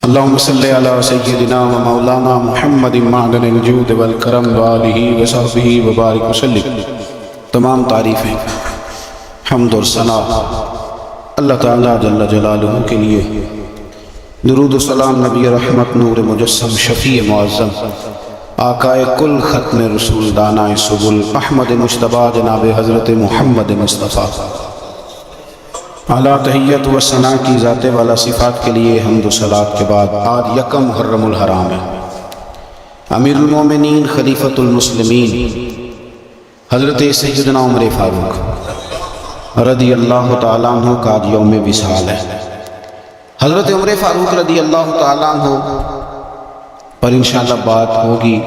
اللهم صل على سيدنا ومولانا محمد معدن الجود والکرم وآلہ وصحبہ وبارک وسلم۔ تمام تعریفیں، حمد اور ثنا اللہ تعالیٰ جل جلالہ کے لیے۔ درود و سلام نبی رحمت نور مجسم شفیع معظم آقائے کل ختم رسول دانائے سبل احمد مجتبیٰ جناب حضرت محمد مصطفیٰ اعلیٰ تحیت و ثنا کی ذات والا صفات کے لیے حمد و صلوات کے بعد آج یکم محرم الحرام ہے۔ امیر المومنین خلیفۃ المسلمین حضرت سیدنا عمر فاروق رضی اللہ تعالیٰ عنہ کا آج یوم وصال ہے۔ حضرت عمر فاروق رضی اللہ تعالیٰ عنہ پر انشاءاللہ بات ہوگی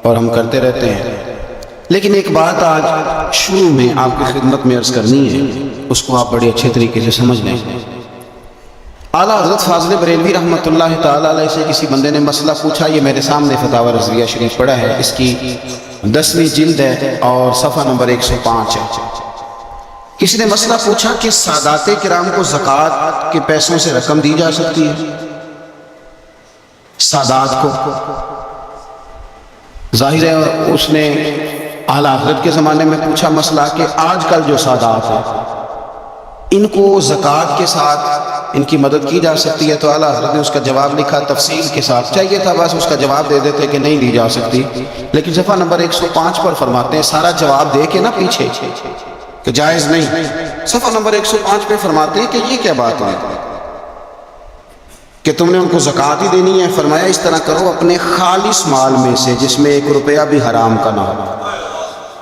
اور ہم کرتے رہتے ہیں، لیکن ایک بات آج شروع میں آپ کی خدمت میں عرض کرنی ہے، اس کو آپ بڑے اچھے طریقے سے سمجھ لیں۔ اعلیٰ حضرت فاضل بریلوی رحمۃ اللہ تعالیٰ علیہ سے کسی بندے نے مسئلہ پوچھا، یہ میرے سامنے فتاوی رضویہ شریف پڑھا ہے، اس کی 10ویں جلد ہے اور صفحہ نمبر 105 ہے۔ کسی نے مسئلہ پوچھا کہ سادات کرام کو زکوٰۃ کے پیسوں سے رقم دی جا سکتی ہے؟ سادات کو ظاہر ہے اس نے اعلیٰ حضرت کے زمانے میں پوچھا مسئلہ کہ آج کل جو سادات ہیں ان کو زکوٰۃ کے ساتھ ان کی مدد کی جا سکتی ہے؟ تو اعلیٰ حضرت نے اس کا جواب لکھا تفصیل کے ساتھ، چاہیے تھا بس اس کا جواب دے دیتے کہ نہیں دی جا سکتی، لیکن صفحہ نمبر 105 پر فرماتے ہیں، سارا جواب دے کے نا پیچھے کہ جائز نہیں، صفحہ نمبر 105 پہ فرماتے ہیں کہ یہ کیا بات ہے کہ تم نے ان کو زکوٰۃ ہی دینی ہے؟ فرمایا اس طرح کرو، اپنے خالص مال میں سے جس میں 1 روپیہ بھی حرام کا نہ ہو،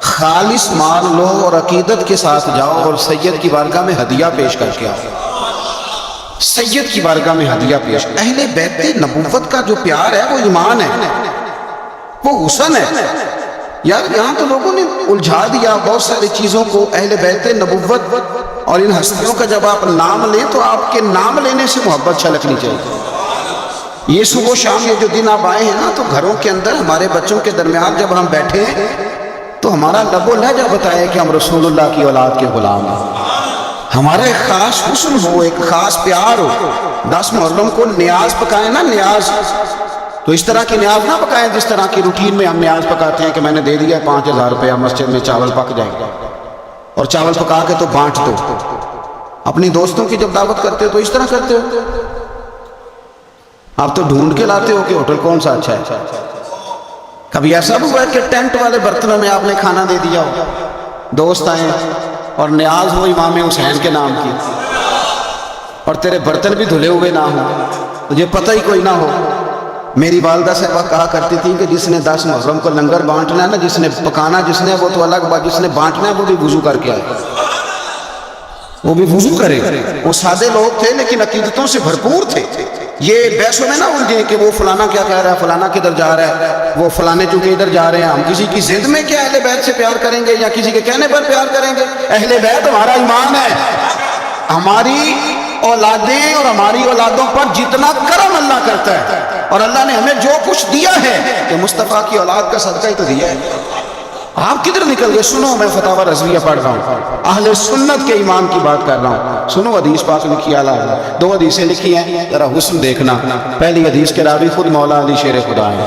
خالص مال لو اور عقیدت کے ساتھ جاؤ اور سید کی بارگاہ میں ہدیہ پیش کر کے آؤ۔ سید کی بارگاہ میں ہدیہ پیش، اہل بیت نبوت کا جو پیار ہے وہ ایمان ہے، وہ حسن ہے۔ یہاں تو لوگوں نے الجھا دیا بہت ساری چیزوں کو، اہل بیت نبوت اور ان ہستیوں کا جب آپ نام لیں تو آپ کے نام لینے سے محبت چھلکنی چاہیے۔ یہ صبح و شام یہ جو دن آپ آئے ہیں نا، تو گھروں کے اندر ہمارے بچوں کے درمیان جب ہم بیٹھے ہیں تو ہمارا لب و لہجہ بتائے کہ ہم رسول اللہ کی اولاد کے غلام ہیں، ہمارا ایک خاص حسن ہو، ایک خاص پیار ہو۔ 10 محرم کو نیاز پکائیں نا، نیاز تو اس طرح کی نیاز نہ پکائیں جس طرح کی روٹین میں ہم نیاز پکاتے ہیں کہ میں نے دے دیا 5000 روپیہ، مسجد میں چاول پک جائے گا، اور چاول پکا کے تو بانٹ دو۔ اپنی دوستوں کی جب دعوت کرتے ہو تو اس طرح کرتے ہو؟ آپ تو ڈھونڈ کے لاتے ہو کہ ہوٹل کون سا اچھا ہے۔ کبھی ایسا بھی ہوا ہے کہ ٹینٹ والے برتنوں میں آپ نے کھانا دے دیا ہو، دوست آئیں اور نیاز ہو امام حسین کے نام کی، اور تیرے برتن بھی دھلے ہوئے نہ ہوں، تجھے پتہ ہی کوئی نہ ہو؟ میری والدہ سے کہا کرتی تھی کہ جس نے 10 محرم کو لنگر بانٹنا ہے نا، جس نے پکانا جس نے وہ تو الگ بات، جس نے بانٹنا ہے وہ بھی وضو کر کے آئے، وہ بھی وضو کرے۔ وہ سادے لوگ تھے لیکن عقیدتوں سے بھرپور تھے۔ یہ بحثوں میں نہ الجھیں کہ وہ فلانا کیا کہہ رہا ہے، فلانا کدھر جا رہا ہے، وہ فلانے چونکہ ادھر جا رہے ہیں، ہم کسی کی ضد میں کیا اہل بیت سے پیار کریں گے یا کسی کے کہنے پر پیار کریں گے؟ اہل بیت ہمارا ایمان ہے، ہماری اولادیں اور ہماری اولادوں پر جتنا کرم اللہ کرتا ہے، اور اللہ نے ہمیں جو کچھ دیا ہے کہ مصطفیٰ کی اولاد کا صدقہ ہی تو دیا ہے۔ آپ کدھر نکل گئے؟ سنو، میں فتاوی رضویہ پڑھ رہا ہوں، اہل سنت کے ایمان کی بات کر رہا ہوں۔ سنو، حدیث پاک لکھی ہے، 2 حدیثیں لکھی ہیں، ذرا حسن دیکھنا۔ پہلی حدیث کے راوی خود مولا علی شیر خدا ہیں،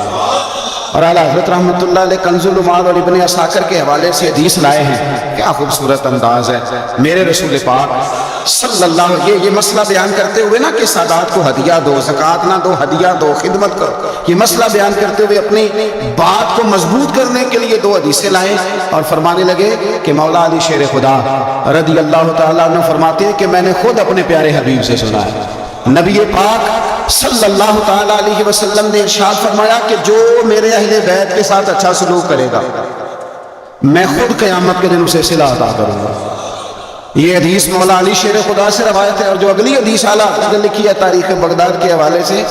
اور اعلیٰ حضرت رحمۃ اللہ علیہ کنز العمال اور ابن عساکر کے حوالے سے حدیث لائے ہیں۔ کیا خوبصورت انداز ہے میرے رسول پاک صلی اللہ علیہ وسلم یہ مسئلہ بیان کرتے ہوئے نا کہ سادات کو ہدیہ دو، زکوٰۃ نہ دو، ہدیہ دو، خدمت کرو، یہ مسئلہ بیان کرتے ہوئے اپنی بات کو مضبوط کرنے کے لیے 2 حدیثیں لائے اور فرمانے لگے کہ مولا علی شیر خدا رضی اللہ تعالیٰ عنہ فرماتے ہیں کہ میں نے خود اپنے پیارے حبیب سے سنا ہے، نبی پاک صلی اللہ تعالیٰ علیہ وسلم نے ارشاد فرمایا کہ جو میرے اہل بیت کے ساتھ اچھا سلوک کرے گا میں خود قیامت کے دن اسے صلہ عطا کروں گا۔ یہ حدیث مولا علی شیر خدا سے روایت ہے، اور جو اگلی حدیث اعلیٰ حضرت نے لکھی ہے تاریخ بغداد کے حوالے سے،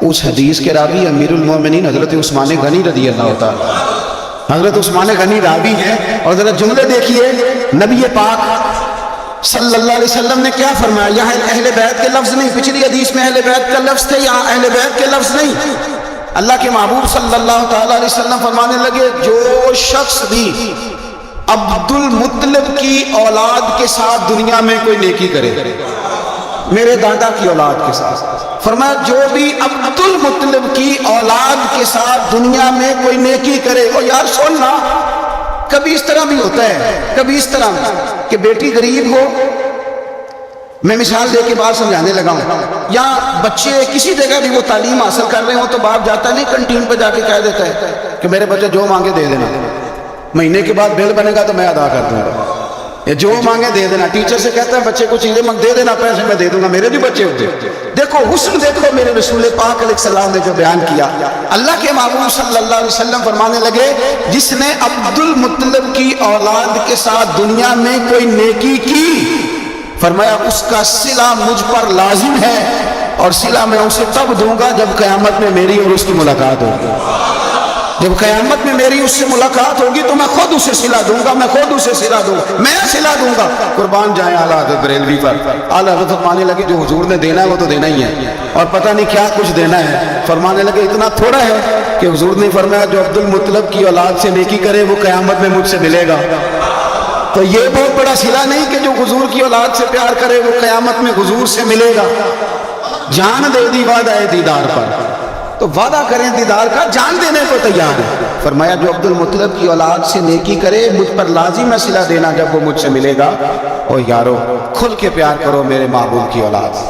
اس حدیث کے راوی امیر المومنین حضرت عثمان غنی رضی اللہ تعالیٰ، حضرت عثمان غنی راوی ہیں، اور ذرا جملے دیکھیے نبی پاک صلی اللہ علیہ وسلم نے کیا فرمایا۔ یہاں اہل بیت کے لفظ نہیں، پچھلی حدیث میں اہل بیت کا لفظ تھے، یہاں اہل بیت کے لفظ نہیں۔ اللہ کے محبوب صلی اللہ تعالیٰ علیہ وسلم فرمانے لگے، جو شخص بھی عبد المطلب کی اولاد کے ساتھ دنیا میں کوئی نیکی کرے، میرے دادا کی اولاد کے ساتھ. فرمایا جو بھی عبد المطلب کی اولاد کے ساتھ دنیا میں کوئی نیکی کرے. او یار سننا، کبھی اس طرح بھی ہوتا ہے، کبھی اس طرح کہ بیٹی غریب ہو، میں مثال دے کے بات سمجھانے لگا ہوں، یا بچے کسی جگہ بھی وہ تعلیم حاصل کر رہے ہوں تو باپ جاتا نہیں کینٹین پہ جا کے کہہ دیتا ہے کہ میرے بچے جو مانگے دے دینا، مہینے کے بعد بل بنے گا تو میں ادا کر دوں گا، یا جو مانگے دے دینا. ٹیچر سے کہتا ہے بچے کو چیزیں دے دینا، پیسے میں دے دوں گا، میرے بھی بچے ہوتے. دیکھو حسن دیکھو میرے رسول پاک علیہ السلام نے جو بیان کیا. اللہ کے محبوب صلی اللہ علیہ وسلم فرمانے لگے جس نے عبد المطلب کی اولاد کے ساتھ دنیا میں کوئی نیکی کی، فرمایا اس کا صلہ مجھ پر لازم ہے، اور صلہ میں اسے تب دوں گا جب قیامت میں میری اور اس کی ملاقات ہوگی. جب قیامت میں میری اس سے ملاقات ہوگی تو میں خود اسے صلہ دوں گا، میں خود اسے صلہ دوں گا، میں صلہ دوں گا. قربان جائیں اعلیٰ حضرت بریلوی پر. اعلیٰ حضرت فرمانے لگے جو حضور نے دینا ہے وہ تو دینا ہی ہے، اور پتہ نہیں کیا کچھ دینا ہے. فرمانے لگے اتنا تھوڑا ہے کہ حضور نے فرمایا جو عبد المطلب کی اولاد سے نیکی کرے وہ قیامت میں مجھ سے ملے گا. تو یہ بہت بڑا صلہ نہیں کہ جو حضور کی اولاد سے پیار کرے وہ قیامت میں حضور سے ملے گا. جان دے دی وعدہ ہے دیدار پر، تو وعدہ کریں دیدار کا، جان دینے کو تیار ہے. فرمایا جو عبد المطلب کی اولاد سے نیکی کرے مجھ پر لازم ہے صلہ دینا جب وہ مجھ سے ملے گا. او یارو کھل کے پیار کرو میرے محبوب کی اولاد،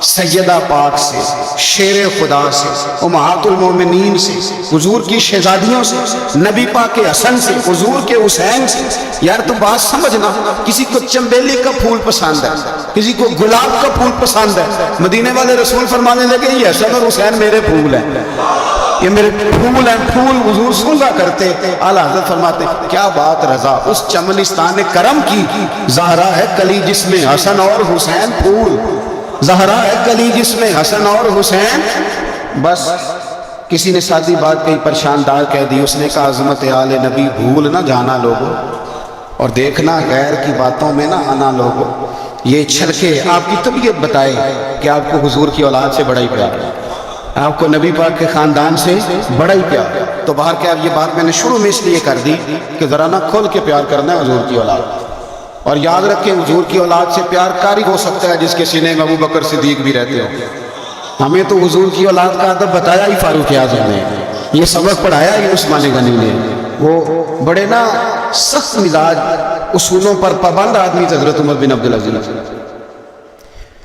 سیدہ پاک سے، شیر خدا سے، امہات المومنین سے، حضور کی شہزادیوں سے، نبی پاک کے حسن سے، حضور کے حسین سے. یار تو بات سمجھنا، کسی کو چنبیلی کا پھول پسند ہے، کسی کو گلاب کا پھول پسند ہے. مدینے والے رسول فرمانے لگے یہ حسن اور حسین میرے پھول ہیں، یہ میرے پھول ہیں. پھول حضور سنگا کرتے. اعلیٰ حضرت فرماتے کیا بات رضا اس چمنستان کرم کی، زہرا ہے کلی جس میں حسن اور حسین پھول، زہرا ہے کلی جس میں حسن اور حسین. بس کسی نے سادی بات کہی پریشان دار کہہ دی، اس نے کہا عظمت آل نبی بھول نہ جانا لوگوں، اور دیکھنا غیر کی باتوں میں نہ آنا لوگوں. یہ چھلکے آپ کی طبیعت بتائے کہ آپ کو حضور کی اولاد سے بڑا ہی پیار ہے، آپ کو نبی پاک کے خاندان سے بڑا ہی پیار ہے. تو باہر کیا یہ بات میں نے شروع میں اس لیے کر دی کہ ذرا نہ کھول کے پیار کرنا ہے حضور کی اولاد. اور یاد رکھیں حضور کی اولاد سے پیار کاری ہو سکتا ہے جس کے سینے میں ابو بکر صدیق بھی رہتے ہو. ہمیں تو حضور کی اولاد کا ادب بتایا ہی فاروق اعظم نے، یہ سبق پڑھایا ہی عثمان غنی نے. وہ بڑے نا سخت مزاج، اصولوں پر پابند آدمی تھے حضرت عمر بن عبدالعزیز.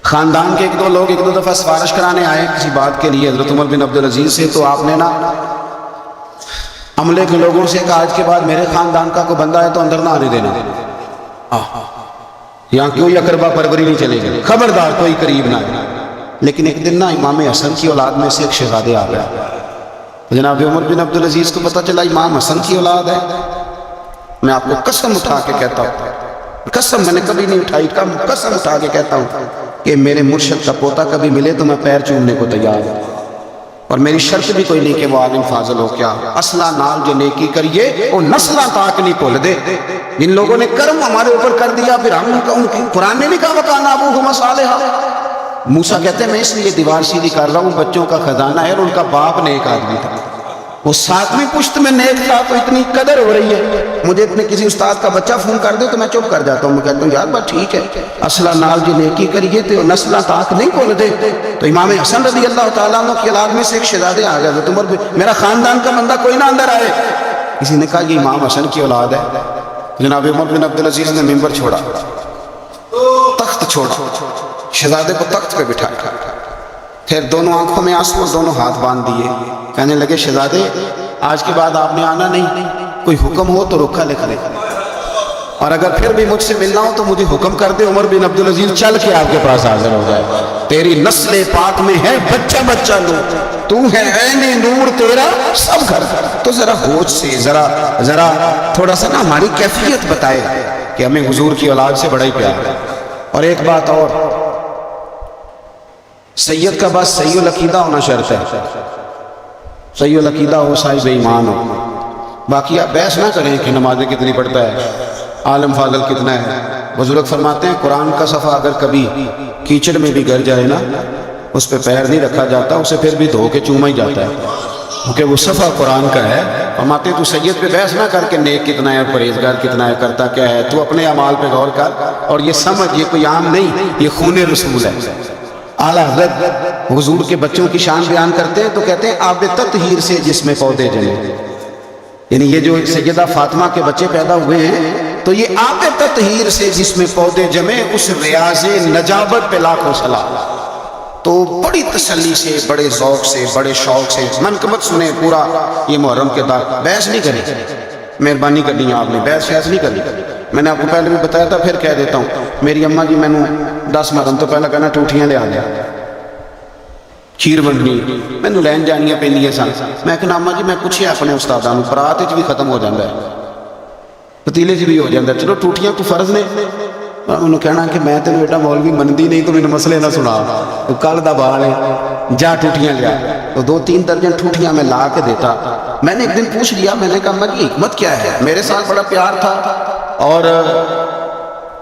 خاندان کے ایک دو لوگ ایک دو دفعہ سفارش کرانے آئے کسی بات کے لیے حضرت عمر بن عبدالعزیز سے، تو آپ نے نا عملے کے لوگوں سے کہا آج کے بعد میرے خاندان کا کوئی بندہ ہے تو اندر نہ آنے دینا، یہاں کوئی اقربا پروری نہیں چلے گی، خبردار کوئی قریب نہ ہے. لیکن ایک دن نا امام حسن کی اولاد میں سے ایک شہزادے آ گیا. جناب عمر بن عبدالعزیز کو پتہ چلا امام حسن کی اولاد ہے. میں آپ کو قسم اٹھا کے کہتا ہوں، قسم میں نے کبھی نہیں اٹھائی، قسم اٹھا کے کہتا ہوں کہ میرے مرشد کا پوتا کبھی ملے تو میں پیر چومنے کو تیار ہوں، اور میری شرط بھی کوئی نہیں کہ وہ عالم فاضل ہو. کیا اصلہ نال جو نیکی کریے وہ نسلہ تاک نہیں بھول دے. جن لوگوں نے کرم ہمارے اوپر کر دیا پھر ہم ان کی قرآن نے نہیں کہا وَكَانَ أَبُوهُمَا صَالِحًا. موسیٰ کہتے ہیں میں اس لیے دیوار سیدھی کر رہا ہوں، بچوں کا خزانہ ہے، اور ان کا باپ نیک آدمی تھا، وہ ساتویں پشت میں نیک تھا، تو اتنی قدر ہو رہی ہے. مجھے اتنے کسی استاد کا بچہ فون کر دے تو میں چپ کر جاتا ہوں، میں کہتا ہوں یار بات ٹھیک ہے، اصلہ نال جو نیکی کریے تو نسلہ تاک نہیں بھول دے. تو امام حسن رضی اللہ تعالیٰ عنہ کی اولاد میں سے ایک شہزادے آ گیا، تو میرا خاندان کا بندہ کوئی نہ اندر آئے. کسی نے کہا یہ امام حسن کی اولاد ہے. جناب عمر بن عبدالعزیز نے ممبر چھوڑا، تخت چھوڑا، شہزادے کو تخت پہ بٹھایا، پھر دونوں آنکھوں میں آنسو اور دونوں ہاتھ باندھ دیے. کہنے لگے شہزادے آج کے بعد آپ نے آنا نہیں، کوئی حکم ہو تو رکھا لکھ لے، اور اگر پھر بھی مجھ سے ملنا ہو تو مجھے حکم کر دے، عمر بن عبدالعزیز چل کے آپ کے پاس حاضر ہو جائے. تیری نسل پاک میں ہے بچہ بچہ نور، تو ہے عین نور تیرا سب گھر. تو ذرا ہوش سے ذرا تھوڑا سا نا ہماری کیفیت بتائے کہ ہمیں حضور کی اولاد سے بڑا ہی پیار ہے. اور ایک بات اور، سید کا بس صحیح العقیدہ ہونا شرط ہے، صحیح العقیدہ ہو، صاحب ایمان ہو. باقی آپ بحث نہ کریں کہ نمازیں کتنی پڑھتا ہے، عالم فاضل کتنا ہے. بزرگ فرماتے ہیں قرآن کا صفحہ اگر کبھی کیچڑ میں بھی گر جائے نا، اس پہ پیر نہیں رکھا جاتا، اسے پھر بھی دھو کے چوما ہی جاتا ہے، کیونکہ وہ صفحہ قرآن کا ہے. فرماتے ہیں تو سید پہ بحث نہ کر کے نیک کتنا ہے، پرہیزگار کتنا ہے، کرتا کیا ہے، تو اپنے اعمال پہ غور کر، اور یہ سمجھ یہ کوئی عام نہیں، یہ خون رسول ہے. اعلیٰ حضرت حضور کے بچوں کی شان بیان کرتے ہیں تو کہتے ہیں آب تطہیر سے جس میں پودے جمے، یعنی یہ جو سیدہ فاطمہ کے بچے پیدا ہوئے ہیں تو یہ آب تطہیر سے جس میں پودے جمے، اس ریاض نجابت پہ لاکھوں سلام۔ تو بڑی تسلی سے، بڑے ذوق سے، بڑے شوق سے منقبت سنیں پورا یہ محرم کے دار۔ بحث نہیں کریں، مہربانی کرنی ہے آپ نے، بحث نہیں کرنی۔ میں نے آپ کو پہلے بھی بتایا تھا، پھر کہہ دیتا ہوں، میری اماں جی میں نے 10 محرم تو پہلے کہنا ٹوٹیاں لے آ لیا، کھیر بننی مینوں لین جانیاں پیندیاں سن۔ میں کہنا اماں جی میں پوچھیا اپنے استاداں نوں، پرات وچ بھی ختم ہو جاندا ہے، پتیلے چ بھی ہو جاندا ہے، چلو ٹوٹیاں تو فرض نے۔ انہوں کہنا کہ میں تینوں بیٹا مولوی مندی نہیں تو مینوں مسئلے نہ سنا، تو کل دا بال ہے جا ٹوٹیاں لیا۔ تو 2-3 درجن ٹوٹیاں میں لا کے دیتا۔ میں نے ایک دن پوچھ لیا، میں نے کہا اماں جی حکمت کیا ہے؟ میرے ساتھ بڑا پیار تھا اور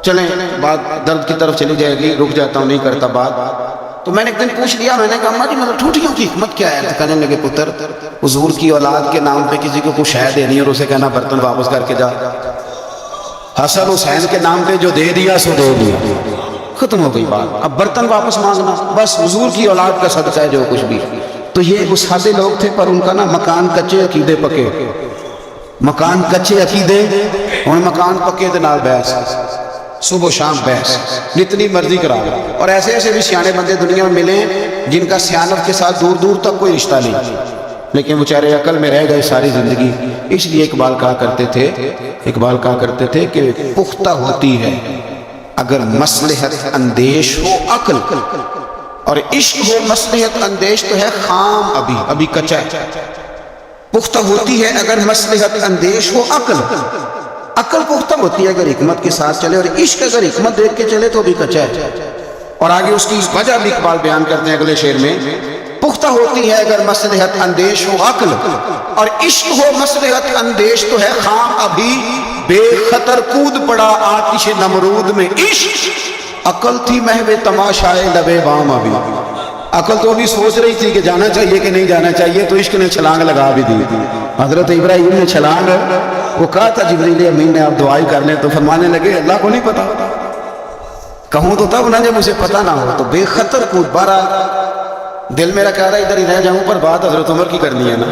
چلیں بات درد کی طرف چلی جائے گی، رک جاتا ہوں، نہیں کرتا بات۔ تو میں نے ایک دن پوچھ لیا، میں نے کہا اماں جی مطلب ٹوٹیوں کی حکمت کیا ہے؟ تو کہنے لگے پتر حضور کی اولاد کے نام پہ کسی کو کچھ شے دینی اور اسے کہنا برتن واپس کر کے جا، حسن حسین کے نام پہ جو دے دیا سو دے دیا، ختم ہو گئی بات۔ اب برتن واپس مانگنا بس حضور کی اولاد کا صدقہ ہے جو کچھ بھی۔ تو یہ اس سادے لوگ تھے پر ان کا نا مکان کچے عقیدے پکے، مکان کچے عقیدے ہن مکان پکے دے نال بحث، صبح و شام بحث جتنی مرضی کرا۔ اور ایسے ایسے بھی سیانے بندے دنیا میں ملے جن کا سیانت کے ساتھ دور دور تک کوئی رشتہ نہیں، لیکن بیچارے عقل میں رہ گئے ساری زندگی۔ اس لیے اقبال کہا کرتے تھے کہ پختہ ہوتی ہے اگر مصلحت اندیش ہو عقل، اور عشق ہو مصلحت اندیش تو ہے خام، ابھی کچا ہے۔ پختہ ہوتی ہے اگر مصلحت اندیش ہو عقل پختہ ہوتی ہے اگر حکمت کے ساتھ چلے، اور عشق اگر حکمت دیکھ کے چلے تو بھی کچا ہے۔ اور آگے اس کی وجہ بھی اقبال بیان کرتے ہیں اگلے شعر میں، پختہ ہوتی ہے اگر مصلحت اندیش ہو عقل، اور عشق ہو مصلحت اندیش تو ہے خام، ابھی بے خطر کود پڑا آتش نمرود میں عشق، عقل تھی محو تماشائے لبے بام، ابھی عقل تو بھی سوچ رہی تھی کہ جانا چاہیے کہ نہیں جانا چاہیے، تو عشق نے چھلانگ لگا بھی دی۔ حضرت ابراہیم نے چھلانگ، وہ کہا تھا جبریل امین نے آپ دعائی کر لیں، تو فرمانے لگے اللہ کو نہیں پتا، کہوں تو تب نہ جب مجھے پتا نہ ہو۔ تو بے خطر کود، بارہ دل میرا کہہ رہا ہے ادھر ہی رہ جاؤں، پر بات حضرت عمر کی کرنی ہے نا۔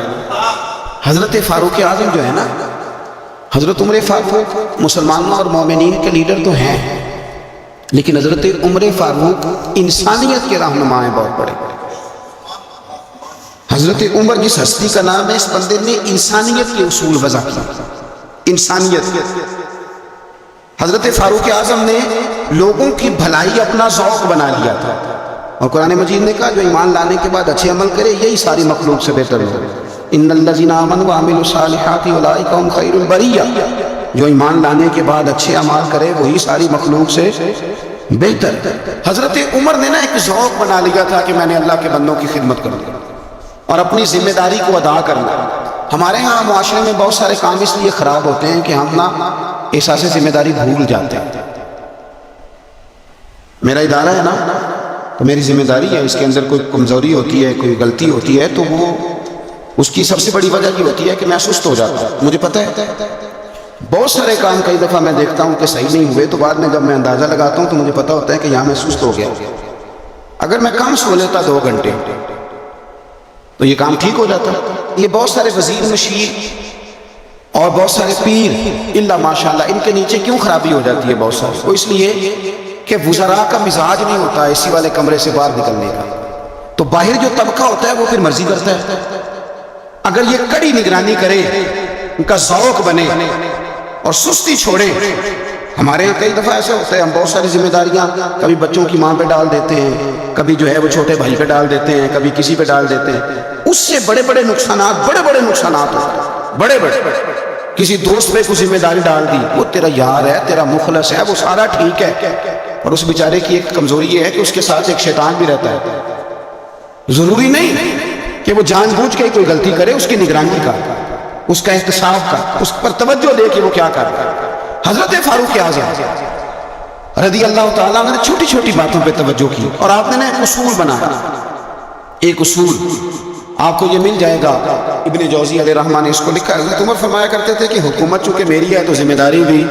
حضرت فاروق اعظم جو ہے نا، حضرت عمر فاروق مسلمانوں اور مومنین کے لیڈر تو ہیں، لیکن حضرت عمر فاروق انسانیت کے رہنما ہیں بہت بڑے۔ حضرت عمر جس ہستی کا نام ہے، اس بندے نے انسانیت کے اصول وضع کیا، انسانیت۔ حضرت فاروق اعظم نے لوگوں کی بھلائی اپنا ذوق بنا لیا تھا، اور قرآن مجید نے کہا جو ایمان لانے کے بعد اچھے عمل کرے یہی ساری مخلوق سے بہتر ہو۔ ان الذین آمنوا وعملوا الصالحات اولئک هم خیر البریہ، جو ایمان لانے کے بعد اچھے اعمال کرے وہی ساری مخلوق سے بہتر۔ حضرت عمر نے نا ایک ذوق بنا لیا تھا کہ میں نے اللہ کے بندوں کی خدمت کروں اور اپنی ذمہ داری کو ادا کرنا۔ ہمارے ہاں معاشرے میں بہت سارے کام اس لیے خراب ہوتے ہیں کہ ہم نا احساس ذمہ داری بھول جاتے ہیں۔ میرا ادارہ ہے نا تو میری ذمہ داری ہے، اس کے اندر کوئی کمزوری ہوتی ہے، کوئی غلطی ہوتی ہے، تو وہ اس کی سب سے بڑی وجہ یہ ہوتی ہے کہ میں سست ہو جاتا ہوں۔ مجھے پتہ ہے بہت سارے کام کئی دفعہ میں دیکھتا ہوں کہ صحیح نہیں ہوئے، تو بعد میں جب میں اندازہ لگاتا ہوں تو مجھے پتہ ہوتا ہے کہ یہاں میں سست ہو گیا۔ اگر میں کم سو لیتا 2 گھنٹے تو یہ کام ٹھیک ہو جاتا۔ یہ بہت سارے وزیر مشیر اور بہت سارے پیر اللہ ماشاءاللہ، ان کے نیچے کیوں خرابی ہو جاتی ہے بہت سارے؟ وہ اس لیے کہ وزراء کا مزاج نہیں ہوتا اسی والے کمرے سے باہر نکلنے کا، تو باہر جو طبقہ ہوتا ہے وہ پھر مرضی کرتا ہے۔ اگر یہ کڑی نگرانی کرے، ان کا ذوق بنے اور سستی چھوڑے۔ ہمارے یہاں کئی دفعہ ایسا ہوتا ہے، ہم بہت ساری ذمہ داریاں کبھی بچوں کی ماں پہ ڈال دیتے ہیں، کبھی جو ہے وہ چھوٹے بھائی پہ ڈال دیتے ہیں، کبھی کسی پہ ڈال دیتے ہیں۔ اس سے بڑے بڑے نقصانات ہوتے ہیں، بڑے کسی دوست پہ کوئی ذمہ داری ڈال دی، وہ تیرا یار ہے، تیرا مخلص ہے، وہ سارا ٹھیک ہے، اور اس بیچارے کی ایک کمزوری یہ ہے کہ اس کے ساتھ ایک شیطان بھی رہتا ہے۔ ضروری نہیں کہ وہ جان بوجھ کے کوئی غلطی کرے، اس کی نگرانی کا، اس کا احتساب کا، اس پر توجہ دے کہ وہ کیا کر رہا ہے۔ حضرت فاروق اعظم رضی اللہ تعالیٰ نے چھوٹی چھوٹی باتوں پہ توجہ کی، اور آپ نے ایک اصول بنایا۔ ایک اصول آپ کو یہ مل جائے گا، ابن جوزی علیہ رحمہ نے اس کو لکھا ہے۔ حضرت عمر فرمایا کرتے تھے کہ حکومت چونکہ میری ہے تو ذمہ داری بھی،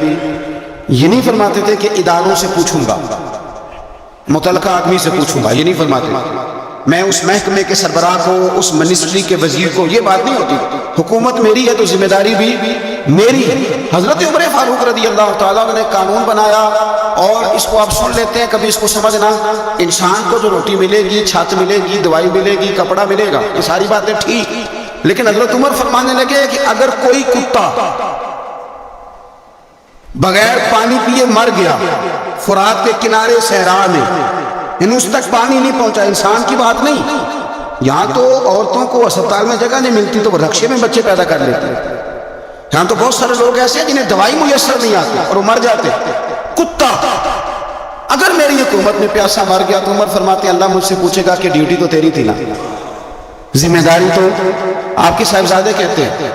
یہ نہیں فرماتے تھے کہ اداروں سے پوچھوں گا، متعلقہ آدمی سے پوچھوں گا، یہ نہیں فرماتے میں اس محکمے کے سربراہ کو، اس منسٹری کے وزیر کو، یہ بات نہیں ہوتی. حکومت میری ہے تو ذمہ داری بھی میری ہے. حضرت عمر فاروق رضی اللہ تعالیٰ عنہ نے قانون بنایا، اور اس کو آپ سن لیتے ہیں، کبھی اس کو سمجھنا. انسان کو جو روٹی ملے گی، چھت ملے گی، دوائی ملے گی، کپڑا ملے گا، یہ ساری باتیں ٹھیک، لیکن حضرت عمر فرمانے لگے کہ اگر کوئی کتا بغیر پانی پیے مر گیا فرات کے کنارے صحرا میں، اس تک پانی نہیں پہنچا، انسان کی بات نہیں، یہاں تو عورتوں کو اسپتال میں جگہ نہیں ملتی تو وہ رکشے میں بچے پیدا کر لیتے ہیں. یہاں تو بہت سارے لوگ ایسے ہیں جنہیں دوائی میسر نہیں آتی اور وہ مر جاتے. کتا اگر میری حکومت میں پیاسا مر گیا تو عمر فرماتے ہیں اللہ مجھ سے پوچھے گا کہ ڈیوٹی تو تیری تھی نا، ذمہ داری تو آپ کے صاحبزادے کہتے ہیں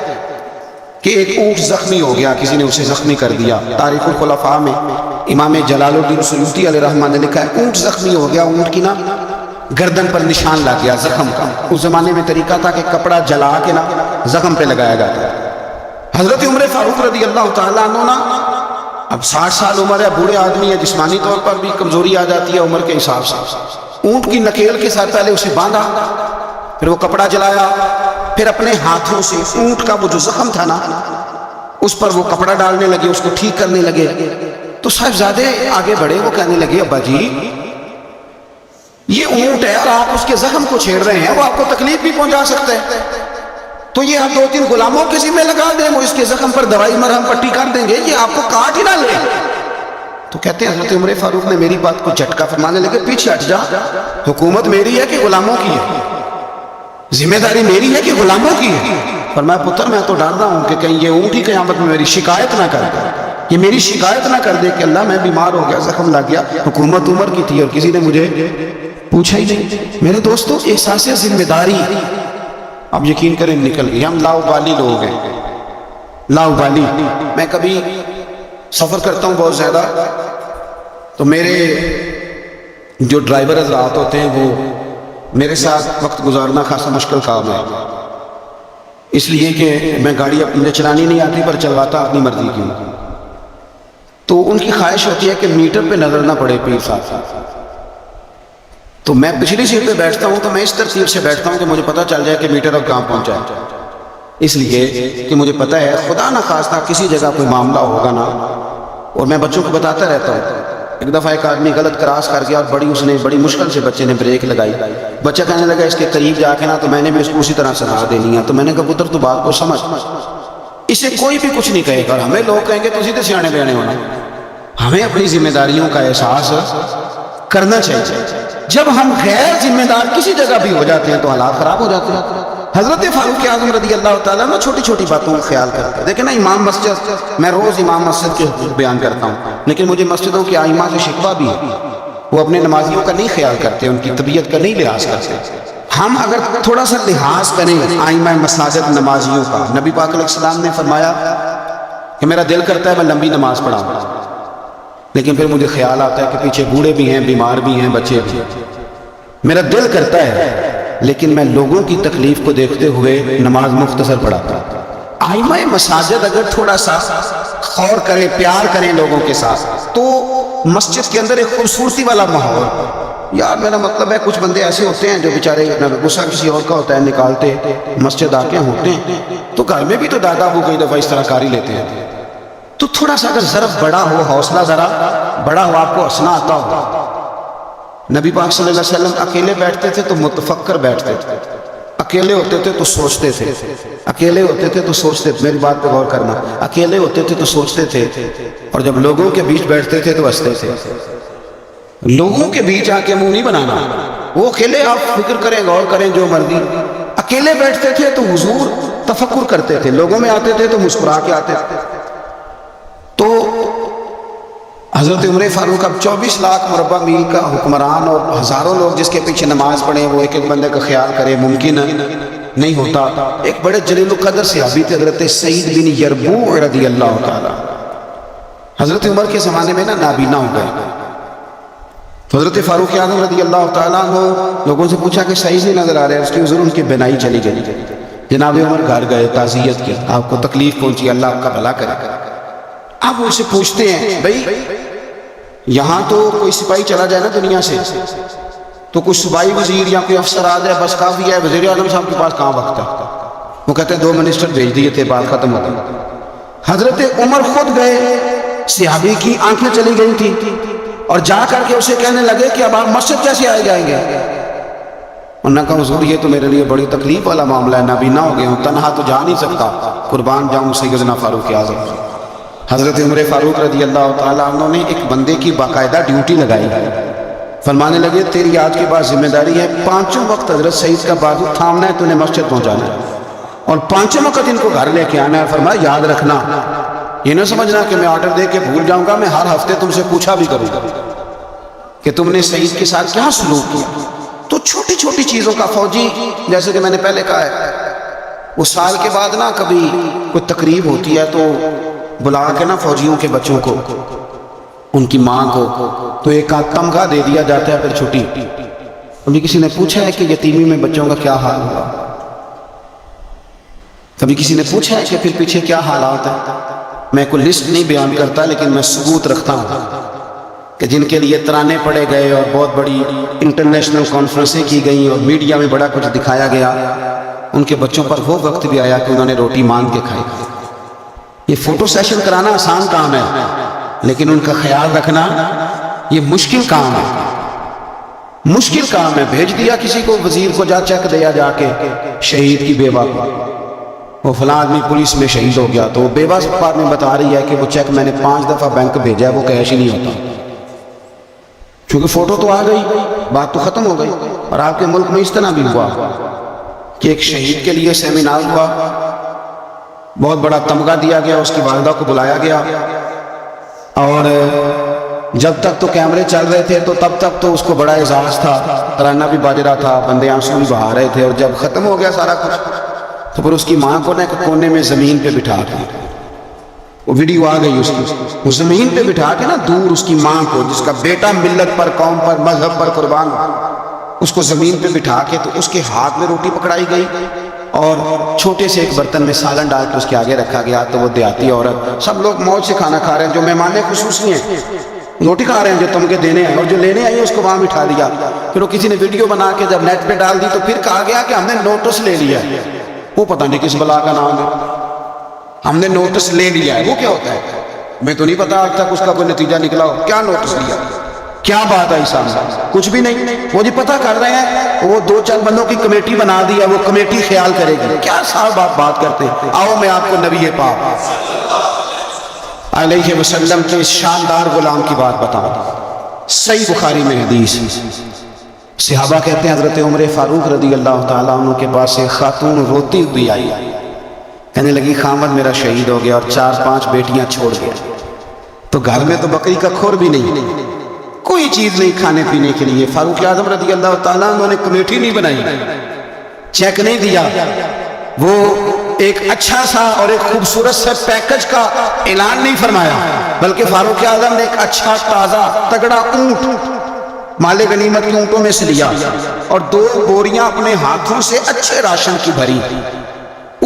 کہ ایک اونٹ زخمی ہو گیا، کسی نے اسے زخمی کر دیا. تاریخ الخلفاء میں امام جلال الدین سیوطی علیہ رحمہ نے لکھا ہے اونٹ زخمی ہو گیا، اونٹ کی نا گردن پر نشان لگ گیا زخم کا. اس زمانے میں طریقہ تھا کہ کپڑا جلا کے نا زخم پہ لگایا جاتا. حضرت عمر فاروق رضی اللہ تعالیٰ عنہ نا اب 60 سال عمر ہے، بوڑھے آدمی ہے، جسمانی طور پر بھی کمزوری آ جاتی ہے عمر کے حساب سے. اونٹ کی نکیل کے ساتھ پہلے اسے باندھا، پھر وہ کپڑا جلایا، پھر اپنے ہاتھوں سے اونٹ کا وہ جو زخم تھا نا اس پر وہ کپڑا ڈالنے لگے، اس کو ٹھیک کرنے لگے. تو صاحبزادے آگے بڑھے، وہ کہنے لگے ابا جی یہ اونٹ ہے اور آپ اس کے زخم کو چھیڑ رہے ہیں، وہ آپ کو تکلیف بھی پہنچا سکتا ہے، تو یہ ہم 2-3 غلاموں کے ذمہ لگا دیں، وہ اس کے زخم پر دوائی مرہم پٹی کر دیں گے، یہ آپ کو کاٹ ہی نہ لے. تو کہتے ہیں حضرت عمر فاروق نے میری بات کو جھٹکا فرمانے لگے پیچھے ہٹ جا، حکومت میری ہے کہ غلاموں کی ہے، ذمہ داری میری ہے کہ غلاموں کی ہے. فرمایا پتر میں تو ڈر رہا ہوں کہ کہیں یہ اونٹ ہی قیامت میں میری شکایت نہ کر دے، یہ میری شکایت نہ کر دے کہ اللہ میں بیمار ہو گیا، زخم لگ گیا، حکومت عمر کی تھی اور کسی نے مجھے پوچھا ہی نہیں. میرے دوستو احساس ذمہ داری اب یقین کریں نکل گئی. ہم لاؤبالی لوگ ہیں، لاؤبالی. میں کبھی سفر کرتا ہوں بہت زیادہ تو میرے جو ڈرائیور حضرات ہوتے ہیں وہ میرے ساتھ وقت گزارنا خاصا مشکل کام ہے، اس لیے کہ میں گاڑی اپنے چلانی نہیں آتی پر چلواتا اپنی مرضی کی. تو ان کی خواہش ہوتی ہے کہ میٹر پہ نظر نہ پڑے پیر صاحب. تو میں پچھلی سیٹ پہ بیٹھتا ہوں تو میں اس ترتیب سے بیٹھتا ہوں کہ مجھے پتہ چل جائے کہ میٹر اب کہاں پہنچا ہے، اس لیے کہ مجھے پتہ ہے خدا نہ خواستہ کسی جگہ کوئی معاملہ ہوگا نا. اور میں بچوں کو بتاتا رہتا ہوں. ایک دفعہ ایک آدمی غلط کراس کر گیا اور اس نے بڑی مشکل سے بچے نے بریک لگائی. بچہ کہنے لگا اس کے قریب جا کے نا تو میں نے بھی اس کو اسی طرح سزا دینی ہے. تو میں نے کہا پتر تو بات کو سمجھ، اسے کوئی بھی کچھ نہیں کہے گا اور ہمیں لوگ کہیں گے تو سیدھے سیانے بیانے ہونا. ہمیں اپنی ذمہ داریوں کا احساس کرنا چاہیے. جب ہم غیر ذمہ دار کسی جگہ بھی ہو جاتے ہیں تو حالات خراب ہو جاتے ہیں. حضرت فاروق اعظم رضی اللہ تعالیٰ عنہ چھوٹی چھوٹی باتوں کا خیال کرتے ہیں. دیکھیں نا امام مسجد، میں روز امام مسجد کے حقوق بیان کرتا ہوں، لیکن مجھے مسجدوں کے ائمہ سے شکوہ بھی ہے، وہ اپنے نمازیوں کا نہیں خیال کرتے، ان کی طبیعت کا نہیں لحاظ کرتے. ہم اگر تھوڑا سا لحاظ کریں ائمہ مساجد نمازیوں کا، نبی پاک علیہ السلام نے فرمایا کہ میرا دل کرتا ہے میں لمبی نماز پڑھاؤں، لیکن پھر مجھے خیال آتا ہے کہ پیچھے بوڑھے بھی ہیں، بیمار بھی ہیں، بچے بھی ہیں. میرا دل کرتا ہے لیکن میں لوگوں کی تکلیف کو دیکھتے ہوئے نماز مختصر پڑھاتا ہوں. ائمہ مساجد اگر تھوڑا سا غور کریں، پیار کریں لوگوں کے ساتھ تو مسجد کے اندر ایک خوبصورتی والا ماحول. یار میرا مطلب ہے کچھ بندے ایسے ہوتے ہیں جو بیچارے غصہ کسی اور کا ہوتا ہے نکالتے مسجد آ کے ہوتے ہیں، تو گھر میں بھی تو دادا ابو کئی دفعہ اس طرح کاری لیتے ہیں. تو تھوڑا سا اگر ضرب بڑا ہو، حوصلہ ذرا بڑا ہو، آپ کو ہنسنا آتا ہو. نبی پاک صلی اللہ علیہ وسلم اکیلے بیٹھتے تھے تو متفکر بیٹھتے تھے، اکیلے ہوتے تھے تو سوچتے تھے، اکیلے ہوتے تھے تو سوچتے تھے. میری بات پہ غور کرنا، اکیلے ہوتے تھے تو سوچتے تھے اور جب لوگوں کے بیچ بیٹھتے تھے تو ہنستے تھے. لوگوں کے بیچ آ کے منہ نہیں بنانا، وہ اکیلے آپ فکر کریں، غور کریں جو مرضی. اکیلے بیٹھتے تھے تو حضور تفکر کرتے تھے، لوگوں میں آتے تھے تو مسکرا کے آتے تھے. تو حضرت عمر فاروق اب 24 لاکھ مربع میل کا حکمران اور ہزاروں لوگ جس کے پیچھے نماز پڑھیں، وہ ایک ایک بندے کا خیال کرے، ممکن نہیں ہوتا. ایک بڑے جلیل القدر صحابی تھے حضرت سعید بن یربوع رضی اللہ تعالیٰ. حضرت عمر کے زمانے میں نا نابینا ہو گئے. تو حضرت فاروق اعظم رضی اللہ تعالیٰ نے لوگوں سے پوچھا کہ صحیح نہیں نظر آ رہا ہے. اس کی حضور ان کی بینائی چلی گئی. جناب عمر گھر گئے، تعزیت کی، آپ کو تکلیف پہنچی، اللہ آپ کا بھلا کرے. اب ان سے پوچھتے ہیں بھائی یہاں تو کوئی سپاہی چلا جائے نا دنیا سے تو کوئی صوبائی وزیر یا کوئی افسر آ جائے بس کافی ہے، وزیر اعظم صاحب کے پاس کہاں وقت ہے، وہ کہتے ہیں 2 منسٹر بھیج دیے تھے، بات ختم ہو گئی۔ حضرت عمر خود گئے، صحابی کی آنکھیں چلی گئی تھی اور جا کر کے اسے کہنے لگے کہ اب آپ مسجد کیسے آئے جائیں گے؟ انہوں نے کہا حضور یہ تو میرے لیے بڑی تکلیف والا معاملہ ہے، نابینا ہو گیا ہوں، تنہا تو جا نہیں سکتا، قربان جاؤں سیدنا فاروق اعظم۔ حضرت عمر فاروق رضی اللہ تعالیٰ عنہ نے ایک بندے کی باقاعدہ ڈیوٹی لگائی، فرمانے لگے تیری آج کے بعد ذمہ داری ہے 5 وقت حضرت سعید کا بازو تھامنا ہے، تو انہیں مسجد پہنچانا ہے اور 5 وقت ان کو گھر لے کے آنا ہے۔ فرمایا یاد رکھنا، یہ نہ سمجھنا کہ میں آرڈر دے کے بھول جاؤں گا، میں ہر ہفتے تم سے پوچھا بھی کروں گا کہ تم نے سعید کے ساتھ کیا سلوک کیا۔ تو چھوٹی چھوٹی چیزوں کا فوجی، جیسے کہ میں نے پہلے کہا ہے، وہ سال کے بعد نا کبھی کوئی تقریب ہوتی ہے تو بلا کے نا فوجیوں کے بچوں کو، ان کی ماں کو تو ایک تمغہ دے دیا جاتا ہے پھر چھٹی۔ کبھی کسی نے پوچھا ہے کہ یتیمی میں بچوں کا کیا حال ہوا؟ کبھی کسی نے پوچھا ہے کہ پھر پیچھے کیا حالات ہیں؟ میں کوئی لسٹ نہیں بیان کرتا لیکن میں ثبوت رکھتا ہوں کہ جن کے لیے ترانے پڑے گئے اور بہت بڑی انٹرنیشنل کانفرنسیں کی گئیں اور میڈیا میں بڑا کچھ دکھایا گیا، ان کے بچوں پر وہ وقت بھی آیا کہ انہوں نے روٹی مانگ کے کھائی۔ یہ فوٹو سیشن کرانا آسان کام ہے لیکن ان کا خیال رکھنا یہ مشکل کام ہے، مشکل کام ہے۔ بھیج دیا کسی کو وزیر کو، جا چیک دیا جا کے شہید کی بیوہ کو، وہ فلاں آدمی پولیس میں شہید ہو گیا، تو وہ بیوہ بعد میں بتا رہی ہے کہ وہ چیک میں نے 5 دفعہ بینک بھیجا ہے، وہ کیش ہی نہیں ہوتا، چونکہ فوٹو تو آ گئی، بات تو ختم ہو گئی۔ اور آپ کے ملک میں اس طرح بھی ہوا کہ ایک شہید کے لیے سیمینار ہوا، بہت بڑا تمغہ دیا گیا، اس کی والدہ کو بلایا گیا اور جب تک تو کیمرے چل رہے تھے تو تب تک تو اس کو بڑا اعزاز تھا، ترانہ بھی باج رہا تھا، بندے آنسو بھی بہا رہے تھے، اور جب ختم ہو گیا سارا کچھ تو پھر اس کی ماں کو نا ایک کونے میں زمین پہ بٹھا کے، وہ ویڈیو آ گئی اس کی، وہ زمین پہ بٹھا کے نا دور اس کی ماں کو، جس کا بیٹا ملت پر، قوم پر، مذہب پر قربان، اس کو زمین پہ بٹھا کے تو اس کے ہاتھ میں روٹی پکڑائی گئی اور چھوٹے سے ایک برتن میں سالن ڈال کے اس کے آگے رکھا گیا۔ تو وہ دیہاتی عورت، سب لوگ موج سے کھانا کھا رہے ہیں، جو مہمان خصوصی ہیں روٹی کھا رہے ہیں، جو تمغے دینے ہیں، اور جو لینے آئی اس کو وہاں بٹھا دیا۔ پھر وہ کسی نے ویڈیو بنا کے جب نیٹ پہ ڈال دی تو پھر کہا گیا کہ ہم نے نوٹس لے لیا ہے، وہ پتہ نہیں کس بلا کا نام ہے، ہم نے نوٹس لے لیا ہے۔ وہ کیا ہوتا ہے؟ میں تو نہیں پتا آج تک اس کا کوئی نتیجہ نکلا ہو۔ کیا نوٹس لیا؟ کیا بات آئی سامنے؟ کچھ بھی نہیں۔ وہ جی پتہ کر رہے ہیں، وہ 2-4 بندوں کی کمیٹی بنا دی ہے، وہ کمیٹی خیال کرے گی۔ کیا صاحب آپ بات کرتے ہیں؟ آؤ میں آپ کو نبی پاک علیہ وسلم کے اس شاندار غلام کی بات بتاؤں۔ صحیح بخاری میں حدیث، صحابہ کہتے ہیں حضرت عمر فاروق رضی اللہ تعالیٰ عنہ کے پاس ایک خاتون روتی ہوئی آئی، کہنے لگی خامد میرا شہید ہو گیا اور 4-5 بیٹیاں چھوڑ گیا، تو گھر میں تو بکری کا کھور بھی نہیں، کوئی چیز نہیں کھانے پینے کے لیے۔ فاروق اعظم رضی اللہ تعالیٰ عنہ نے کمیٹی نہیں بنائی، چیک نہیں دیا، وہ ایک اچھا سا اور ایک خوبصورت سے پیکج کا اعلان نہیں فرمایا، بلکہ فاروق اعظم نے ایک اچھا تازہ تگڑا اونٹ مال غنیمت کے اونٹوں میں سے لیا اور 2 بوریاں اپنے ہاتھوں سے اچھے راشن کی بھری،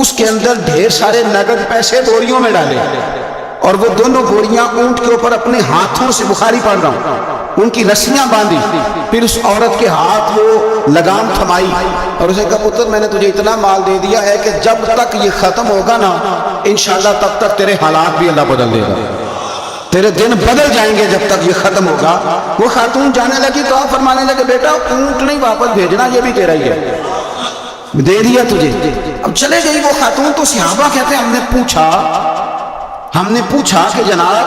اس کے اندر ڈھیر سارے نقد پیسے بوریوں میں ڈالے اور وہ دونوں بوریاں اونٹ کے اوپر اپنے ہاتھوں سے، بخاری پڑھ رہا ہوں، ان کی رسیاں باندھی، پھر اس عورت کے ہاتھ وہ لگام تھمائی اور اسے کہا پتر میں نے تجھے اتنا مال دے دیا ہے کہ جب تک یہ ختم ہوگا نا انشاءاللہ تب تک تیرے حالات بھی اللہ بدل دے گا، تیرے دن بدل جائیں گے جب تک یہ ختم ہوگا۔ وہ خاتون جانے لگی تو آپ فرمانے لگے بیٹا اونٹ نہیں واپس بھیجنا، یہ بھی تیرا ہی ہے، دے دیا تجھے۔ اب چلے گئی وہ خاتون، تو صحابہ کہتے ہیں ہم نے پوچھا کہ جناب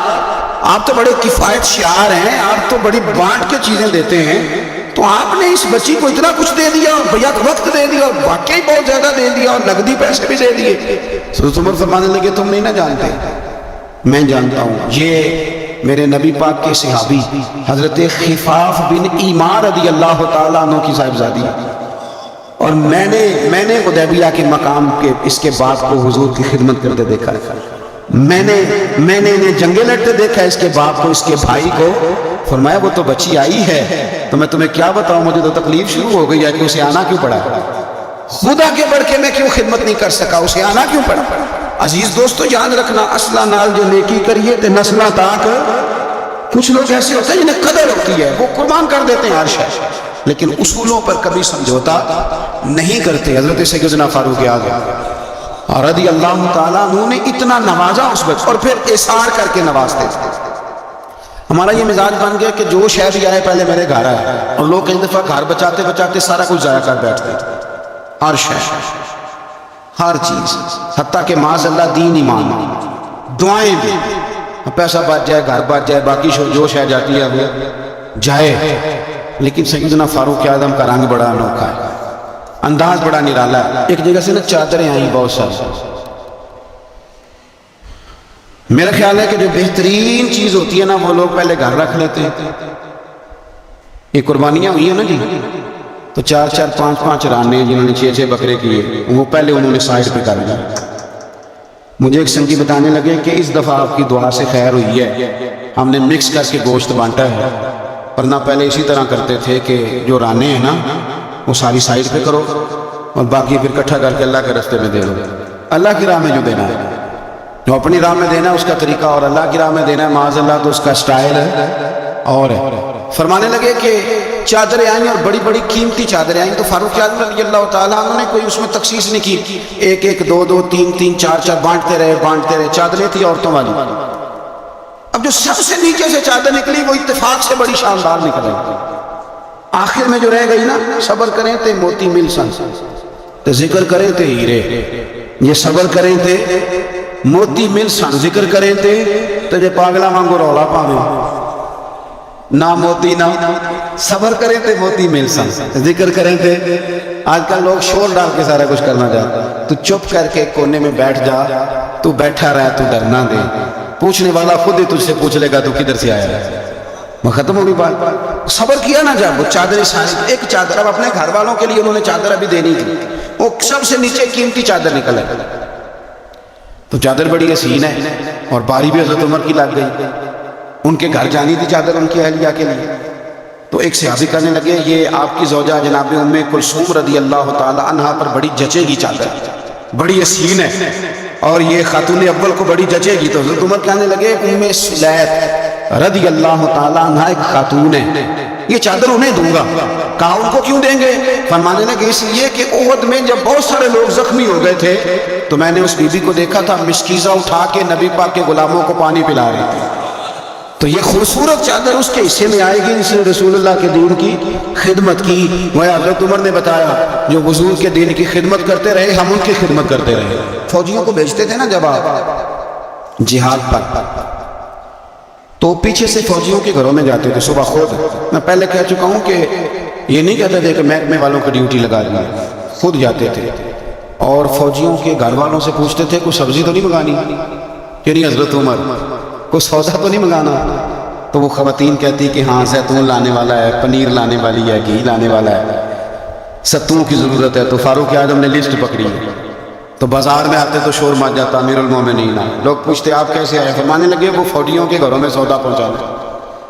آپ تو بڑے کفایت شعار ہیں، آپ تو بڑی بانٹ کے چیزیں دیتے ہیں، تو آپ نے اس بچی کو اتنا کچھ دے دیا، بھیا وقت دے دیا، اور واقعی بہت زیادہ دے دیا، اور نقدی پیسے بھی دے دیے۔ حضرت عمر فرمانے لگے تم نہیں نہ جانتے، میں جانتا ہوں، یہ میرے نبی پاک کے صحابی حضرت خفاف بن ایمان رضی اللہ تعالیٰ عنہ کی صاحبزادی، اور میں نے حدیبیہ کے مقام کے اس کے باپ کو حضور کی خدمت کرتے دیکھا ہے، میں نے انہیں جنگیں لڑتے دیکھا اس کے باپ کو، اس کے بھائی کو۔ فرمایا وہ تو بچی آئی ہے تو میں تمہیں کیا بتاؤں، مجھے تو تکلیف شروع ہو گئی ہے کہ اسے آنا کیوں پڑا، خدا کے بڑھ کے میں کیوں خدمت نہیں کر سکا، اسے آنا کیوں پڑا۔ عزیز دوستو یاد رکھنا، اصلہ نال جو نیکی کریے تے نسلہ تاک کچھ لوگ ایسے ہوتے ہیں جنہیں قدر ہوتی ہے، وہ قربان کر دیتے ہیں ہر شے، لیکن اصولوں پر کبھی سمجھوتا نہیں کرتے۔ حضرت سیدنا فاروق اعظم رضی اللہ تعالیٰ عنہ نے اتنا نوازا اس بچے، اور پھر احسان کر کے نوازتے تھے۔ ہمارا یہ مزاج بن گیا کہ جو شے بھی آئے پہلے میرے گھر آئے، اور لوگ کئی دفعہ گھر بچاتے بچاتے سارا کچھ ضائع کر بیٹھتے تھے، ہر شے، ہر چیز، حتیٰ کہ معاذ اللہ دین ایمان، دعائیں بھی، پیسہ بچ جائے، گھر بچ جائے، باقی جو شے جاتی ہے وہ جائے۔ لیکن سیدنا فاروق اعظم کا رنگ بڑا انوکھا ہے، انداز بڑا نرالا ہے۔ ایک جگہ سے نا چادریں آئیں بہت ساری، میرا خیال ہے کہ جو بہترین چیز ہوتی ہے نا وہ لوگ پہلے گھر رکھ لیتے ہیں۔ یہ قربانیاں ہوئی ہیں نا جی، تو 4 5 رانے جنہوں نے 6 بکرے کیے، وہ پہلے انہوں نے سائڈ پہ کر دیا۔ مجھے ایک سنگی بتانے لگے کہ اس دفعہ آپ کی دعا سے خیر ہوئی ہے، ہم نے مکس کر کے گوشت بانٹا ہے، ورنہ پہلے اسی طرح کرتے تھے کہ جو رانے ہیں نا وہ ساری سائڈ پہ کرو اور باقی پھر اکٹھا کر کے اللہ کے راستے میں دے دو۔ اللہ کی راہ میں جو دینا ہے، جو اپنی راہ میں دینا ہے اس کا طریقہ، اور اللہ کی راہ میں دینا ہے معاذ اللہ تو اس کا سٹائل ہے اور ہے۔ فرمانے لگے کہ چادریں آئیں اور بڑی بڑی قیمتی چادریں آئیں، تو فاروق اعظم رضی اللہ تعالیٰ عنہ نے کوئی اس میں تخصیص نہیں کی، 1 2 2 3 3 4 4 بانٹتے رہے۔ چادریں تھی عورتوں والی، اب جو سب سے نیچے سے چادر نکلی وہ اتفاق سے بڑی شاندار نکلی، آخر میں جو رہ گئی نا، صبر کریں تے موتی مل سن تے ذکر کریں تے ہیرے، یہ صبر کریں تے موتی مل سن، ذکر کریں تے جے پاگلا وانگو رولا پاویں، نہ موتی نہ صبر کریں تے موتی مل سن، ذکر کریں تے۔ آج کل لوگ شور ڈال کے سارا کچھ کرنا چاہتے، تو چپ کر کے کونے میں بیٹھ جا، تو بیٹھا رہا، تو ڈرنا دے، پوچھنے والا خود ہی تجھ سے پوچھ لے گا تو کدھر سے آیا ہے، وہ ختم ہوگی بات۔ صبر کیا نا جب وہ چادریں ساری، ایک چادر اب اپنے گھر والوں کے لیے انہوں نے چادر ابھی دینی تھی، وہ سب سے نیچے قیمتی چادر نکل ہے، تو چادر بڑی حسین ہے، اور باری بھی حضرت عمر کی لگ گئی، ان کے گھر جانی تھی چادر ان کی اہلیہ کے لیے۔ تو ایک صحابی کہنے لگے یہ آپ کی زوجہ جناب ام کلثوم رضی اللہ تعالی عنہا پر بڑی جچے گی چادر، بڑی حسین ہے، اور یہ خاتون اول کو بڑی جچے گی۔ تو حضرت عمر کہنے لگے ام سلیت رضی اللہ تعالی عنہا ایک خاتون ہے، یہ چادر انہیں دوں گا۔ کہا ان کو کیوں دیں گے؟ فرمانے لگے اس لیے کہ احد میں جب بہت سارے لوگ زخمی ہو گئے تھے تو میں نے اس بی بی کو دیکھا تھا مشکیزہ اٹھا کے نبی پاک کے غلاموں کو پانی پلا رہی تھی، تو یہ خوبصورت چادر اس کے حصے میں آئے گی جس نے رسول اللہ کے دین کی خدمت کی۔ وہ حضرت عمر نے بتایا جو حضور کے دین کی خدمت کرتے رہے ہم ان کی خدمت کرتے رہے۔ فوجیوں کو بھیجتے تھے نا جب آپ جہاد پر، تو پیچھے سے فوجیوں کے گھروں میں جاتے تھے صبح خود۔ میں پہلے کہہ چکا ہوں کہ یہ نہیں کہتے تھے کہ محکمے والوں کی ڈیوٹی لگا دی، خود جاتے تھے اور فوجیوں کے گھر والوں سے پوچھتے تھے کوئی سبزی تو نہیں منگانی، کہ نہیں حضرت عمر کوئی سودا تو نہیں منگانا؟ تو وہ خواتین کہتی کہ ہاں زیتون لانے والا ہے، پنیر لانے والی ہے، گھی لانے والا ہے، ستوں کی ضرورت ہے۔ تو فاروق اعظم نے لسٹ پکڑی، تو بازار میں آتے تو شور مچ جاتا امیر المومنین، لوگ پوچھتے آپ کیسے آئے؟ فرمانے لگے وہ فوجیوں کے گھروں میں سودا پہنچانا۔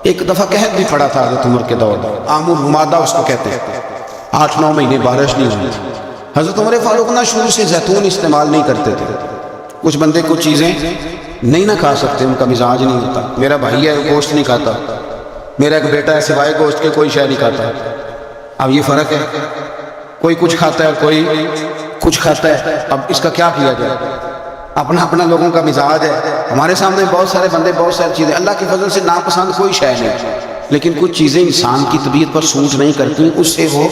ایک دفعہ قحط بھی پڑا تھا حضرت عمر کے دور میں، عام الحمادہ اس کو کہتے ہیں، 8 9 مہینے بارش نہیں ہوئی تھی۔ حضرت عمر فاروق نہ شروع سے زیتون استعمال نہیں کرتے تھے، کچھ بندے کچھ چیزیں نہیں نہ کھا سکتے، ان کا مزاج نہیں ہوتا۔ میرا بھائی ہے گوشت نہیں کھاتا، میرا ایک بیٹا ہے سوائے گوشت کے کوئی شے نہیں کھاتا۔ اب یہ فرق ہے، کوئی کچھ کھاتا ہے کوئی کچھ کھاتا ہے، اب اس کا کیا کیا جائے؟ اپنا اپنا لوگوں کا مزاج ہے۔ ہمارے سامنے بہت سارے بندے بہت ساری چیزیں، اللہ کی فضل سے ناپسند کوئی شے نہیں، لیکن کچھ چیزیں انسان کی طبیعت پر سوٹ نہیں کرتی، اس سے وہ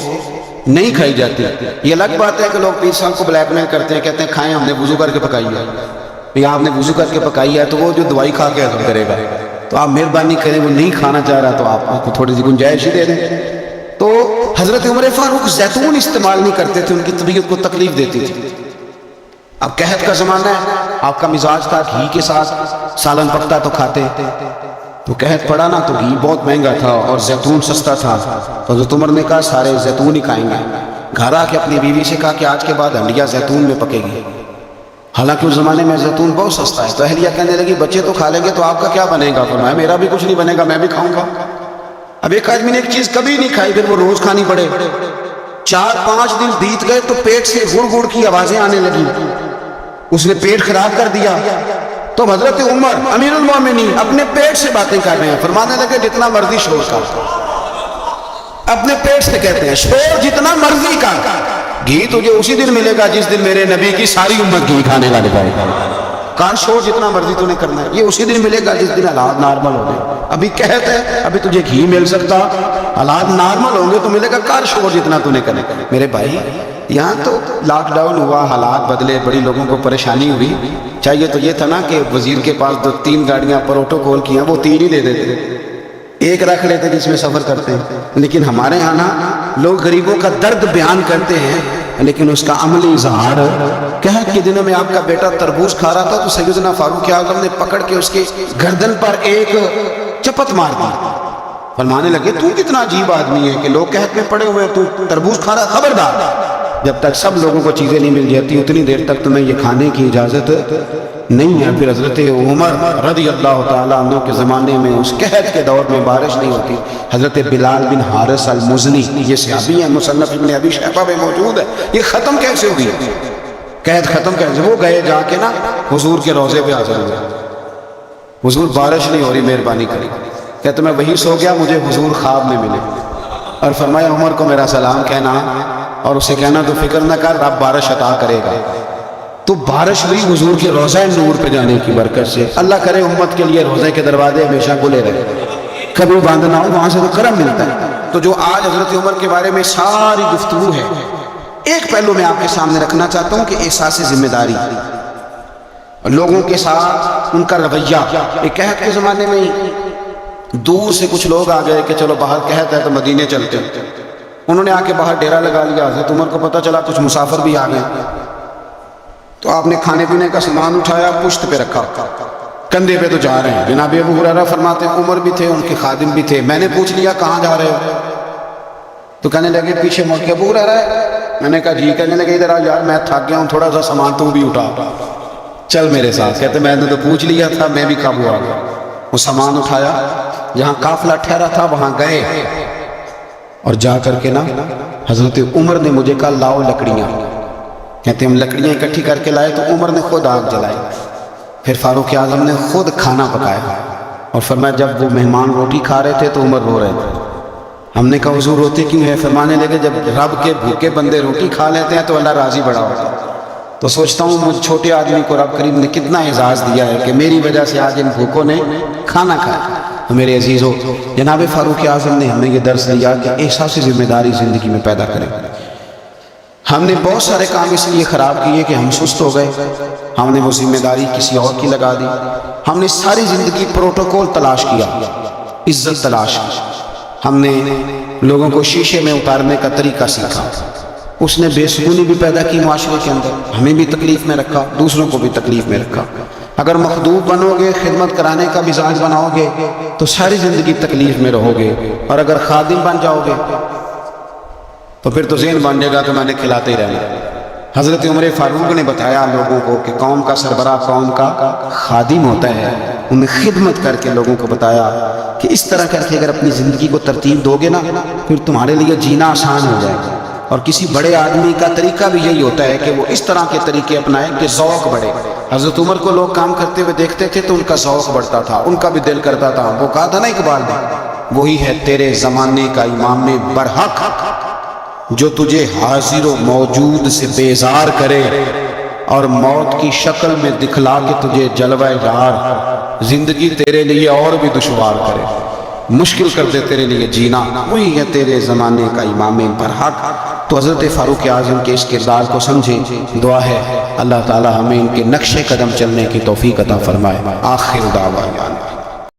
نہیں کھائی جاتی۔ یہ الگ بات ہے کہ لوگ پیر صاحب کو بلیک میل کرتے ہیں، کہتے ہیں کھائیں، ہم نے وضو کر کے پکائی ہے، یا آپ نے وضو کر کے پکائی ہے تو وہ جو دوائی کھا کے ہضم کرے گا، تو آپ مہربانی کریں، وہ نہیں کھانا چاہ رہا تو آپ کو تھوڑی سی گنجائش ہی دے دیں۔ تو حضرت عمر فاروق زیتون استعمال نہیں کرتے تھے، ان کی طبیعت کو تکلیف دیتی تھی۔ اب قحط کا زمانہ ہے، آپ کا مزاج تھا گھی کے ساتھ سالن پکتا تو کھاتے، تو قحط پڑا نا تو گھی بہت مہنگا تھا اور زیتون سستا تھا، تو حضرت عمر نے کہا سارے زیتون ہی کھائیں گے۔ گھر آ کے اپنی بیوی سے کہا کہ آج کے بعد ہنڈیا زیتون میں پکے گی، حالانکہ اس زمانے میں زیتون بہت سستا ہے۔ تو اہلیہ کہنے لگی بچے تو کھا لیں گے تو آپ کا کیا بنے گا؟ فرمایا میرا بھی کچھ نہیں بنے گا، میں بھی کھاؤں گا۔ اب ایک آدمی نے ایک چیز کبھی نہیں کھائی، پھر وہ روز کھانی پڑے، 4 5 دن بیت گئے تو پیٹ سے گڑ گڑ کی آوازیں آنے لگی، اس نے پیٹ خراب کر دیا۔ تو حضرت عمر امیر المومنین اپنے پیٹ سے باتیں کر رہے ہیں، فرمانے لگے جتنا مرضی شور کا، اپنے پیٹ سے کہتے ہیں شور جتنا مرضی کا، گھی تجھے اسی دن ملے گا جس دن میرے نبی کی ساری امت گھی کھانے لگ جائے گا۔ کہاں شور جتنا مرضی تو نے کرنا ہے، یہ اسی دن ملے گا جس دن حالات نارمل ہو گئے۔ ابھی کہتے ہیں ابھی تجھے گھی مل سکتا، حالات نارمل ہوں گے تو ملے گا، کار شور جتنا تو نے کرنا۔ میرے بھائی یہاں تو لاک ڈاؤن ہوا، حالات بدلے، بڑی لوگوں کو پریشانی ہوئی، چاہیے تو یہ تھا نا کہ وزیر کے پاس 2-3 گاڑیاں پروٹوکول کی ہیں، وہ 3 ہی دے دیتے، ایک رکھ لیتے جس میں سفر کرتے ہیں۔ لیکن ہمارے یہاں نا لوگ غریبوں کا درد بیان کرتے ہیں لیکن اس کا عملی اظہار، قحط کے دنوں میں آپ کا بیٹا تربوز کھا رہا تھا تو سیدنا فاروق اعظم نے پکڑ کے اس کے گردن پر ایک چپت مار دی، فرمانے لگے تو کتنا عجیب آدمی ہے کہ لوگ قحط میں پڑے ہوئے تو تربوز کھا رہا، خبردار جب تک سب لوگوں کو چیزیں نہیں مل جاتی اتنی دیر تک تمہیں یہ کھانے کی اجازت نہیں ہے۔ پھر حضرت عمر رضی اللہ تعالیٰ عنہ کے زمانے میں اس قحط کے دور میں بارش نہیں ہوتی، حضرت بلال بن حارث المزنی، یہ صحابی ہیں، مصنف ابن ابی شیبہ میں موجود ہے، یہ ختم کیسے ہوئی قحط ختم کیسے؟ وہ گئے جا کے نا حضور کے روضے پہ حاضر ہوئے، حضور بارش نہیں ہو رہی مہربانی کری، کہتے میں وہی سو گیا، مجھے حضور خواب میں ملے اور فرمایا عمر کو میرا سلام کہنا اور اسے کہنا تو فکر نہ کر رب بارش عطا کرے گا۔ تو بارش ہوئی حضور کے روضہ نور پہ جانے کی برکت سے۔ اللہ کرے امت کے لیے روضے کے دروازے ہمیشہ کھلے رہے، کبھی بند نہ ہو، وہاں سے تو کرم ملتا ہے۔ تو جو آج حضرت عمر کے بارے میں ساری گفتگو ہے، ایک پہلو میں آپ کے سامنے رکھنا چاہتا ہوں کہ احساس ذمہ داری، لوگوں کے ساتھ ان کا رویہ۔ ایک قحط کے زمانے میں دور سے کچھ لوگ آ گئے کہ چلو باہر قحط ہے تو مدینے چلتے، انہوں نے آ کے باہر ڈیرا لگا لیا۔ حضرت عمر کو پتہ چلا کچھ مسافر بھی آ گئے تو آپ نے کھانے پینے کا سامان اٹھایا، پشت پہ رکھا، کندھے پہ تو جا رہے ہیں۔ جناب ابو ہریرہ فرماتے ہیں عمر بھی تھے، ان کے خادم بھی تھے، میں نے پوچھ لیا کہاں جا رہے ہو تو کہنے لگے پیچھے مڑ کے ابو ہریرہ ہے، میں نے کہا جی، کہنے لگے ادھر آ یار میں تھک گیا ہوں، تھوڑا سا سامان تو بھی اٹھا، چل میرے ساتھ۔ کہتے میں نے تو پوچھ لیا تھا، میں بھی قابو آ گیا۔ وہ سامان اٹھایا، جہاں قافلہ ٹھہرا تھا وہاں گئے اور جا کر کے نا حضرت عمر نے مجھے کہا لاؤ لکڑیاں، کہتے ہم لکڑیاں اکٹھی کر کے لائے تو عمر نے خود آگ جلائی، پھر فاروق اعظم نے خود کھانا پکایا اور فرمایا جب وہ مہمان روٹی کھا رہے تھے تو عمر رو رہے تھے۔ ہم نے کہا حضور روتے کیوں ہے؟ فرمانے لگے جب رب کے بھوکے بندے روٹی کھا لیتے ہیں تو اللہ راضی بڑا ہوتا ہے۔ تو سوچتا ہوں مجھ چھوٹے آدمی کو رب کریم نے کتنا اعزاز دیا ہے کہ میری وجہ سے آج ان بھوکوں نے کھانا کھایا۔ تو میرے عزیزو، جناب فاروق اعظم نے ہمیں یہ درس دیا کہ احساس ذمہ داری زندگی میں پیدا کریں۔ ہم نے بہت سارے کام اس لیے خراب کیے کہ ہم سست ہو گئے، ہم نے وہ ذمہ داری کسی اور کی لگا دی، ہم نے ساری زندگی پروٹوکول تلاش کیا، عزت تلاش کی، ہم نے لوگوں کو شیشے میں اتارنے کا طریقہ سیکھا، اس نے بے سکونی بھی پیدا کی معاشرے کے اندر، ہمیں بھی تکلیف میں رکھا، دوسروں کو بھی تکلیف میں رکھا۔ اگر مخدوم بنو گے، خدمت کرانے کا مزاج بناؤ گے تو ساری زندگی تکلیف میں رہو گے، اور اگر خادم بن جاؤ گے تو پھر تو ذہن بن جائے گا کہ میں نے کھلاتے ہی رہنا۔ حضرت عمر فاروق نے بتایا لوگوں کو کہ قوم کا سربراہ قوم کا خادم ہوتا ہے، انہیں خدمت کر کے لوگوں کو بتایا کہ اس طرح کر کے اگر اپنی زندگی کو ترتیب دو گے نا پھر تمہارے لیے جینا آسان ہو جائے گا۔ اور کسی بڑے آدمی کا طریقہ بھی یہی ہوتا ہے کہ وہ اس طرح کے طریقے اپنائے کہ ذوق بڑھے۔ حضرت عمر کو لوگ کام کرتے ہوئے دیکھتے تھے تو ان کا ذوق بڑھتا تھا، ان کا بھی دل کرتا تھا۔ وہ کہا تھا نا اقبال نے، وہی ہے تیرے زمانے کا امام برحق جو تجھے حاضر و موجود سے بیزار کرے اور موت کی شکل میں دکھلا کے تجھے جلوہ یار زندگی تیرے لیے اور بھی دشوار کرے، مشکل کر دے تیرے لیے جینا، وہی ہے تیرے زمانے کا امام برحق۔ تو حضرت فاروق اعظم کے اس کردار کو سمجھیں۔ دعا ہے اللہ تعالی ہمیں ان کے نقش قدم چلنے کی توفیق عطا فرمائے۔ آخر دعوانا